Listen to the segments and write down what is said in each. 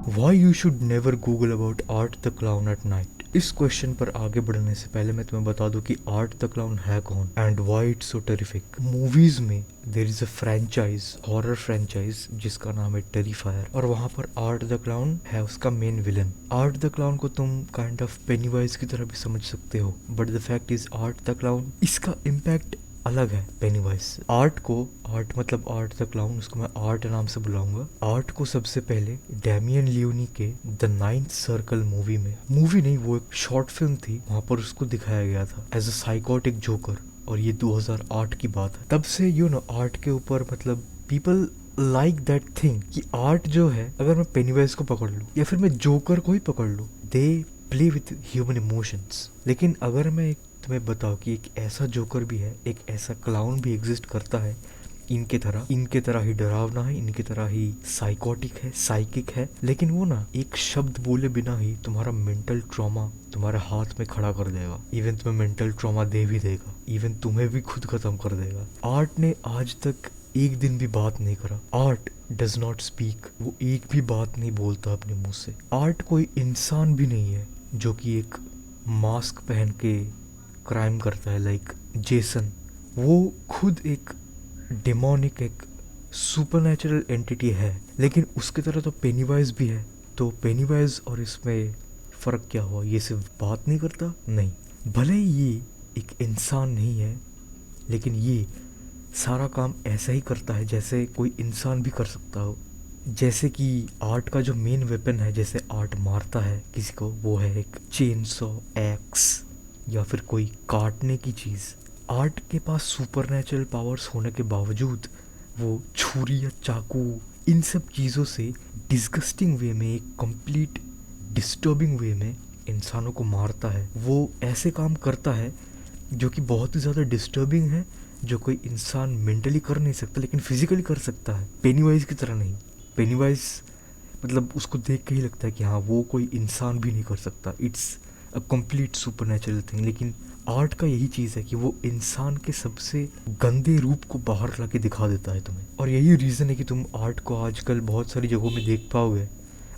Why you should never Google about Art the Clown at night? इस question पर आगे बढ़ने से पहले मैं तुम्हें बता दूं कि आर्ट द क्लाउन है कौन and why it's so terrific. Movies में there is a franchise, horror franchise जिसका नाम है टेरिफायर, और वहाँ पर आर्ट द क्लाउन है उसका main villain. Art the clown को तुम काइंड ऑफ पेनीवाइज की तरह भी समझ सकते हो, but the fact is art the clown, इसका इम्पैक्ट अलग है पेनीवाइज से। आर्ट मतलब आर्ट द क्लाउन, उसको मैं आर्ट नाम से बुलाऊंगा। आर्ट को सबसे पहले डैमियन लियोनी के द नाइन्थ सर्कल मूवी नहीं, वो एक शॉर्ट फिल्म थी, वहां पर उसको दिखाया गया था एज अ साइकोटिक जोकर, और ये 2008 की बात है। तब से आर्ट के ऊपर मतलब पीपल लाइक दैट थिंग कि आर्ट जो है, अगर मैं पेनीवाइज को पकड़ लूँ या फिर मैं जोकर को ही पकड़ लूँ, they play with human emotions. लेकिन अगर मैं तुम्हें बताओ कि एक ऐसा जोकर भी है, एक ऐसा क्लाउन भी एग्जिस्ट करता है इनके तरह ही डरावना है, इनके तरह ही साइकोटिक है, साइकिक है, लेकिन वो ना एक शब्द बोले बिना ही तुम्हारा मेंटल ट्रॉमा तुम्हारे हाथ में खड़ा कर देगा। इवन तुम्हें मेंटल ट्रॉमा दे भी देगा, इवन तुम्हें भी खुद खत्म कर देगा। आर्ट ने आज तक एक दिन भी बात नहीं करा। आर्ट डज नॉट स्पीक, वो एक भी बात नहीं बोलता अपने मुंह से। आर्ट कोई इंसान भी नहीं है जो कि एक मास्क पहन के क्राइम करता है लाइक जेसन। वो खुद एक डेमोनिक, एक सुपरनैचुरल एंटिटी है, लेकिन उसकी तरह तो पेनीवाइज भी है। तो पेनीवाइज और इसमें फ़र्क क्या हुआ? ये सिर्फ बात नहीं करता, नहीं, भले ही ये एक इंसान नहीं है, लेकिन ये सारा काम ऐसा ही करता है जैसे कोई इंसान भी कर सकता हो। जैसे कि आर्ट का जो मेन वेपन है, जैसे आर्ट मारता है किसी को, वो है एक चेन सॉ, एक्स या फिर कोई काटने की चीज़। आर्ट के पास सुपरनैचुरल पावर्स होने के बावजूद वो छुरी या चाकू, इन सब चीज़ों से डिस्गस्टिंग वे में, एक कंप्लीट डिस्टर्बिंग वे में इंसानों को मारता है। वो ऐसे काम करता है जो कि बहुत ही ज़्यादा डिस्टर्बिंग है, जो कोई इंसान मेंटली कर नहीं सकता लेकिन फिजिकली कर सकता है। पेनीवाइज की तरह नहीं। पेनीवाइज मतलब उसको देख के ही लगता है कि हाँ, वो कोई इंसान भी नहीं कर सकता, it's a complete supernatural thing. लेकिन आर्ट का यही चीज़ है कि वो इंसान के सबसे गंदे रूप को बाहर ला के दिखा देता है तुम्हें। और यही रीज़न है कि तुम आर्ट को आजकल बहुत सारी जगहों में देख पाओगे।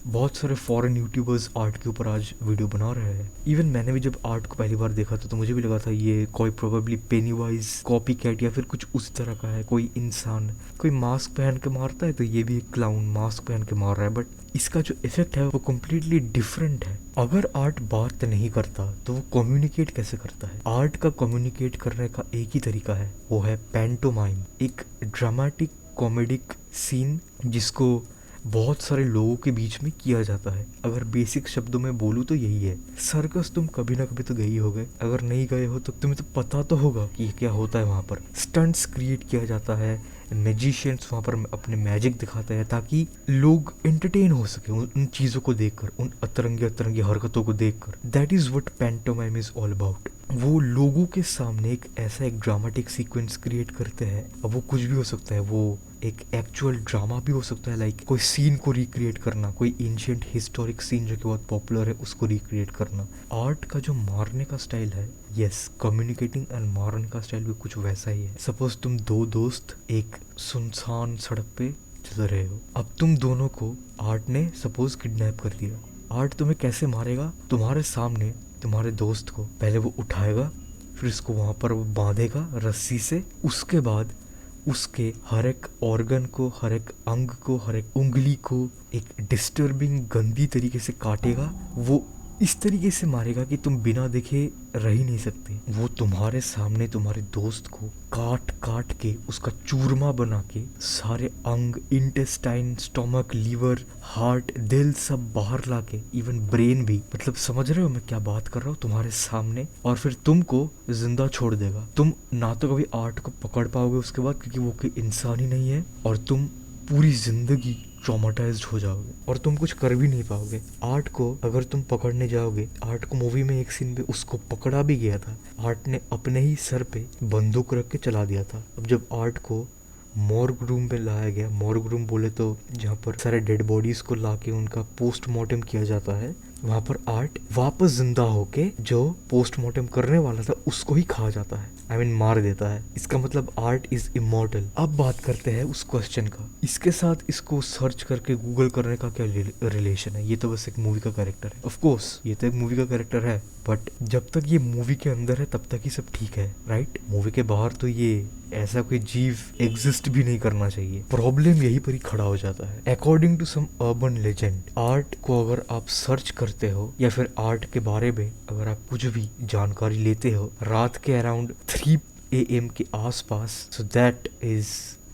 बहुत सारे फॉरेन यूट्यूबर्स आर्ट के ऊपर आज वीडियो बना रहे हैं। इवन मैंने भी जब आर्ट को पहली बार देखा था तो मुझे भी लगा था ये कोई प्रोबेबली पेनीवाइज कॉपी कैट या फिर कुछ उसी तरह का है, कोई इंसान। कोई मास्क पहन के मारता है तो ये भी एक क्लाउन मास्क पहन के मार रहा है, बट इसका जो इफेक्ट है वो कम्प्लीटली डिफरेंट है। अगर आर्ट बात नहीं करता तो वो कम्युनिकेट कैसे करता है? आर्ट का कम्युनिकेट करने का एक ही तरीका है, वो है पैंटोमाइम, एक ड्रामेटिक कॉमेडिक सीन जिसको बहुत सारे लोगों के बीच में किया जाता है। अगर बेसिक शब्दों में बोलूँ तो यही है। सर्कस तुम कभी ना कभी तो गए ही होगे, अगर नहीं गए हो तो तुम्हें तो पता तो होगा कि क्या होता है। वहाँ पर स्टंट्स क्रिएट किया जाता है, मैजिशियंस वहाँ पर अपने मैजिक दिखाते हैं ताकि लोग एंटरटेन हो सके उन चीज़ों को देखकर, उन अतरंगी अतरंगी हरकतों को देखकर। That is what pantomime is all about. वो लोगों के सामने एक ऐसा एक ड्रामेटिक सीक्वेंस क्रिएट करते हैं। अब वो कुछ भी हो सकता है, वो एक एक्चुअल ड्रामा भी हो सकता है, लाइक कोई सीन को रिक्रिएट करना, कोई एंशिएंट हिस्टोरिक सीन जो कि बहुत पॉपुलर है उसको रिक्रिएट करना। आर्ट का जो मारने का स्टाइल है, यस, कम्युनिकेटिंग एंड मारने का स्टाइल भी कुछ वैसा ही है। सपोज तुम दो दोस्त एक सुनसान सड़क पे चल रहे हो, अब तुम दोनों को आर्ट ने सपोज किडनैप कर दिया। आर्ट तुम्हें कैसे मारेगा? तुम्हारे सामने तुम्हारे दोस्त को पहले वो उठाएगा, फिर उसको वहाँ पर वो बांधेगा रस्सी से, उसके बाद उसके हर एक ऑर्गन को, हर एक अंग को, हर एक उंगली को एक डिस्टर्बिंग गंदी तरीके से काटेगा। वो इस तरीके से मारेगा कि तुम बिना देखे रह ही नहीं सकते। वो तुम्हारे सामने तुम्हारे दोस्त को काट काट के उसका चूरमा बना के सारे अंग, इंटेस्टाइन, स्टोमक, लीवर, हार्ट, दिल सब बाहर ला के, इवन ब्रेन भी, मतलब समझ रहे हो मैं क्या बात कर रहा हूँ, तुम्हारे सामने, और फिर तुमको जिंदा छोड़ देगा। तुम ना तो कभी आर्ट को पकड़ पाओगे उसके बाद, क्योंकि वो कोई इंसान ही नहीं है, और तुम पूरी जिंदगी ट्रॉमाटाइज्ड हो जाओगे और तुम कुछ कर भी नहीं पाओगे। आर्ट को अगर तुम पकड़ने जाओगे, आर्ट को मूवी में एक सीन पे उसको पकड़ा भी गया था, आर्ट ने अपने ही सर पे बंदूक रख के चला दिया था। अब जब आर्ट को मॉर्ग रूम पे लाया गया, मॉर्ग रूम बोले तो जहाँ पर सारे डेड बॉडीज को लाके उनका पोस्टमार्टम किया जाता है, वहाँ पर आर्ट वापस जिंदा होके जो पोस्टमार्टम करने वाला था उसको ही खा जाता है। आई मीन मार देता है। इसका मतलब आर्ट इज इमॉर्टल। अब बात करते हैं उस क्वेश्चन का, इसके साथ इसको सर्च करके गूगल करने का क्या रिलेशन है। ये तो बस एक मूवी का कैरेक्टर है। ऑफ कोर्स ये तो एक मूवी का कैरेक्टर है, बट जब तक ये मूवी के अंदर है तब तक ही सब ठीक है, राइट। मूवी के बाहर तो ये ऐसा कोई जीव एग्जिस्ट भी नहीं करना चाहिए। प्रॉब्लम यही पर ही खड़ा हो जाता है। According to some urban legend, art को अगर आप सर्च करते हो या फिर आर्ट के बारे में अगर आप कुछ भी जानकारी लेते हो रात के अराउंड 3 AM के आसपास, so that is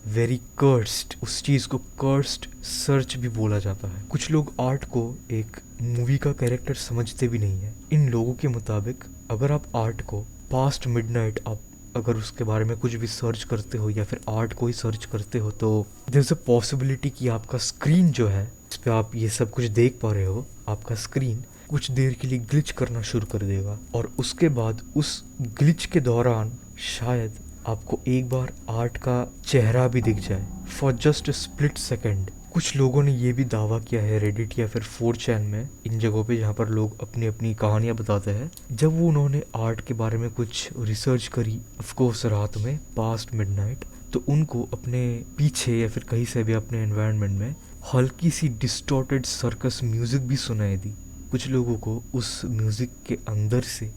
very cursed. उस चीज को कर्स्ड सर्च भी बोला जाता है। कुछ लोग आर्ट को एक मूवी का कैरेक्टर समझते भी नहीं है। इन लोगों के मुताबिक अगर आप आर्ट को पास्ट मिडनाइट आप अगर उसके बारे में कुछ भी सर्च करते हो या फिर आर्ट को ही सर्च करते हो तो देयर इज अ पॉसिबिलिटी कि आपका स्क्रीन जो है इस पे आप ये सब कुछ देख पा रहे हो, आपका स्क्रीन कुछ देर के लिए ग्लिच करना शुरू कर देगा और उसके बाद उस ग्लिच के दौरान शायद आपको एक बार आर्ट का चेहरा भी दिख जाए for just a split second. कुछ लोगों ने ये भी दावा किया है रेडिट या फिर 4chan में, इन जगहों पे जहाँ पर लोग अपनी अपनी कहानियाँ बताते हैं, जब वो उन्होंने आर्ट के बारे में कुछ रिसर्च करी ऑफ कोर्स रात में पास्ट मिडनाइट, तो उनको अपने पीछे या फिर कहीं से भी अपने एनवायरनमेंट में हल्की सी डिस्टॉर्टेड सर्कस म्यूजिक भी सुनाई दी। कुछ लोगों को उस म्यूजिक के अंदर से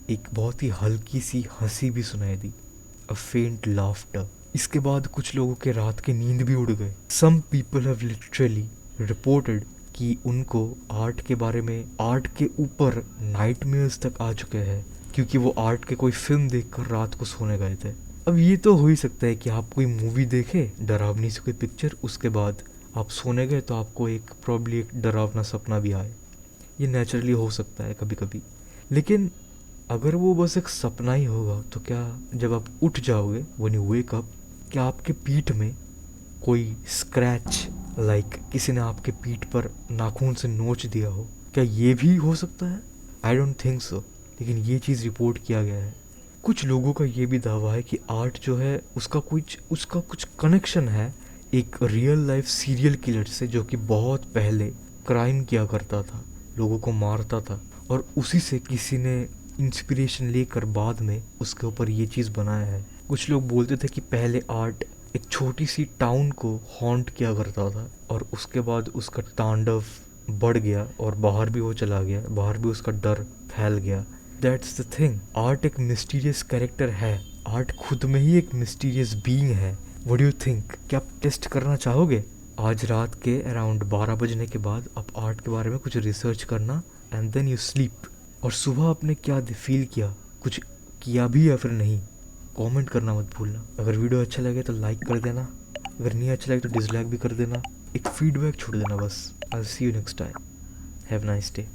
एक बहुत ही हल्की सी हंसी भी सुनाई दी, अ फेंट लाफ्टर। इसके बाद कुछ लोगों के रात की नींद भी उड़ गए। Some people have literally reported कि उनको आर्ट के बारे में, आर्ट के ऊपर नाइटमेयर्स तक आ चुके हैं क्योंकि वो आर्ट के कोई फिल्म देखकर रात को सोने गए थे। अब ये तो हो ही सकता है कि आप कोई मूवी देखे डरावनी से कोई पिक्चर, उसके बाद आप सोने गए तो आपको एक प्रॉब्ली एक डरावना सपना भी आए। ये नेचुरली हो सकता है कभी कभी, लेकिन अगर वो बस एक सपना ही होगा तो क्या जब आप उठ जाओगे व्हेन यू वेक अप, क्या आपके पीठ में कोई स्क्रैच लाइक किसी ने आपके पीठ पर नाखून से नोच दिया हो, क्या ये भी हो सकता है? आई डोंट थिंक सो, लेकिन ये चीज़ रिपोर्ट किया गया है। कुछ लोगों का ये भी दावा है कि आर्ट जो है उसका कुछ कनेक्शन है एक रियल लाइफ सीरियल किलर से, जो कि बहुत पहले क्राइम किया करता था, लोगों को मारता था, और उसी से किसी ने इंस्पिरेशन लेकर बाद में उसके ऊपर ये चीज़ बनाया है। कुछ लोग बोलते थे कि पहले आर्ट एक छोटी सी टाउन को हॉन्ट किया करता था और उसके बाद उसका तांडव बढ़ गया और बाहर भी वो चला गया, बाहर भी उसका डर फैल गया। दैट्स द थिंग, आर्ट एक मिस्टीरियस कैरेक्टर है, आर्ट खुद में ही एक मिस्टीरियस बीइंग है। What do you think? क्या आप टेस्ट करना चाहोगे? आज रात के अराउंड 12 बजने के बाद आप आर्ट के बारे में कुछ रिसर्च करना एंड देन यू स्लीप, और सुबह आपने क्या फील किया, कुछ किया भी या फिर नहीं, कमेंट करना मत भूलना। अगर वीडियो अच्छा लगे तो लाइक कर देना, अगर नहीं अच्छा लगे तो डिसलाइक भी कर देना, एक फीडबैक छोड़ देना बस। I will see you next time, have nice day.